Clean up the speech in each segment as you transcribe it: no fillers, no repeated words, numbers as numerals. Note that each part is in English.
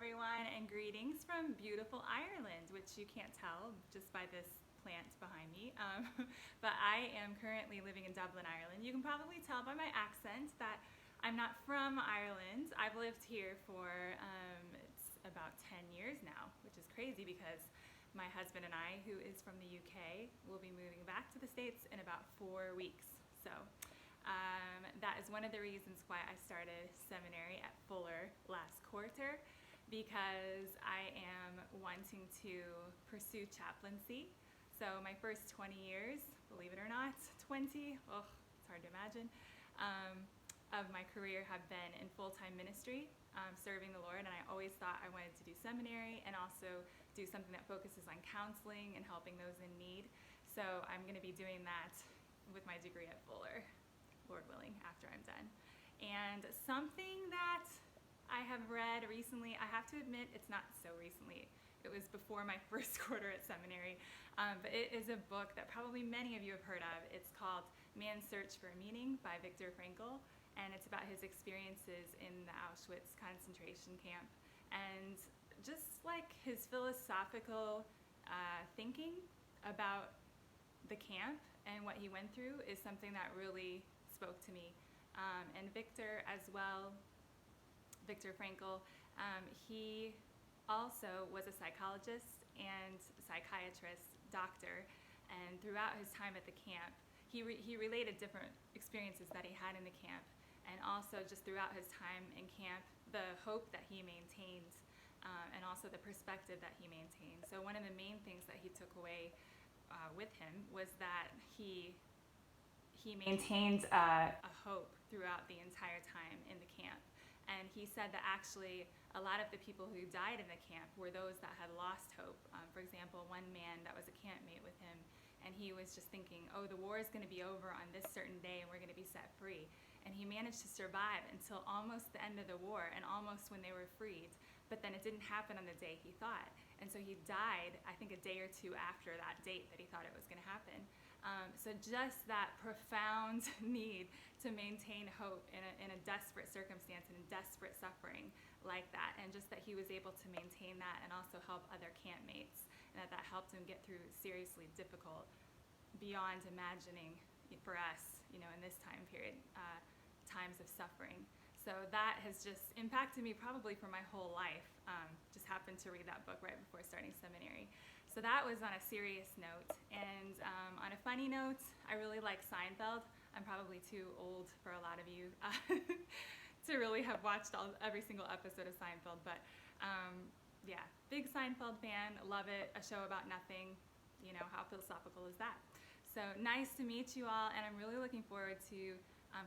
everyone, and greetings from beautiful Ireland, which you can't tell just by this plant behind me. But I am currently living in Dublin, Ireland. You can probably tell by my accent that I'm not from Ireland. I've lived here for it's about 10 years now, which is crazy because my husband and I, who is from the UK, will be moving back to the States in about 4 weeks. So that is one of the reasons why I started seminary at Fuller last quarter, because I am wanting to pursue chaplaincy. So my first 20 years, believe it or not, 20, oh, it's hard to imagine, of my career have been in full-time ministry, serving the Lord, and I always thought I wanted to do seminary and also do something that focuses on counseling and helping those in need. So I'm going to be doing that with my degree at Fuller, Lord willing, after I'm done. And something that I have read recently, I have to admit it's not so recently, it was before my first quarter at seminary, but it is a book that probably many of you have heard of. It's called Man's Search for Meaning by Viktor Frankl, and it's about his experiences in the Auschwitz concentration camp, and just like his philosophical thinking about the camp and what he went through is something that really spoke to me. And Viktor as well, Viktor Frankl, he also was a psychologist and psychiatrist, doctor, and throughout his time at the camp, he related different experiences that he had in the camp, and also just throughout his time in camp, the hope that he maintained, and also the perspective that he maintained. So one of the main things that he took away with him was that he maintained a hope throughout the entire time in the camp. And he said that actually a lot of the people who died in the camp were those that had lost hope. For example, one man that was a campmate with him, and he was just thinking, oh, the war is going to be over on this certain day and we're going to be set free. And he managed to survive until almost the end of the war and almost when they were freed. But then it didn't happen on the day he thought. And so he died, I think, a day or two after that date that he thought it was going to happen. So just that profound need to maintain hope in a desperate circumstance and in desperate suffering like that, and just that he was able to maintain that and also help other campmates, and that helped him get through seriously difficult, beyond imagining for us, in this time period, times of suffering. So that has just impacted me probably for my whole life. Just happened to read that book right before starting seminary. So that was on a serious note. And on a funny note, I really like Seinfeld. I'm probably too old for a lot of you to really have watched every single episode of Seinfeld. But yeah, big Seinfeld fan, love it. A show about nothing. How philosophical is that? So nice to meet you all, and I'm really looking forward to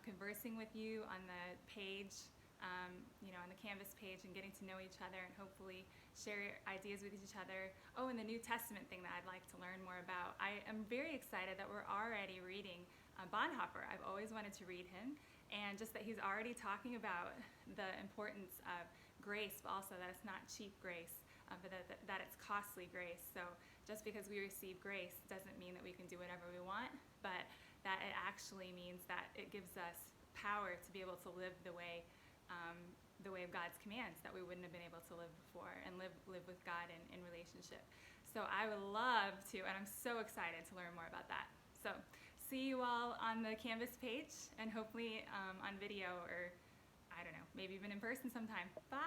conversing with you on the page, on the Canvas page, and getting to know each other and hopefully share ideas with each other. Oh, and the New Testament thing that I'd like to learn more about. I am very excited that we're already reading Bonhoeffer. I've always wanted to read him, and just that he's already talking about the importance of grace, but also that it's not cheap grace, but that it's costly grace. So just because we receive grace doesn't mean that we can do whatever we want, but that it actually means that it gives us power to be able to live the way of God's commands that we wouldn't have been able to live before, and live with God in relationship. So I would love to, and I'm so excited to learn more about that. So see you all on the Canvas page, and hopefully on video, or I don't know, maybe even in person sometime. Bye.